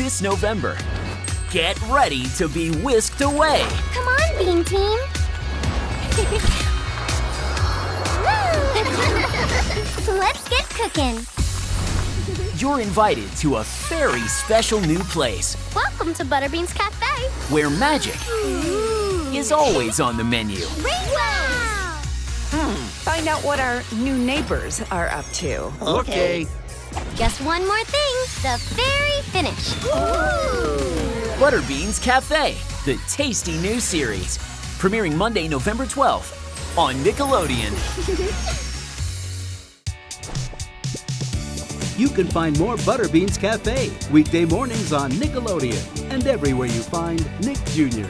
this November. Get ready to be whisked away. Come on, Bean Team. Let's get cooking. You're invited to a very special new place Welcome to Butterbean's Café. where magic is always on the menu. Wow! Find out what our new neighbors are up to. Okay. Just one more thing, the very finish. Butterbean's Café, the tasty new series. Premiering Monday, November 12th on Nickelodeon. You can find more Butterbean's Cafe weekday mornings on Nickelodeon and everywhere you find Nick Jr.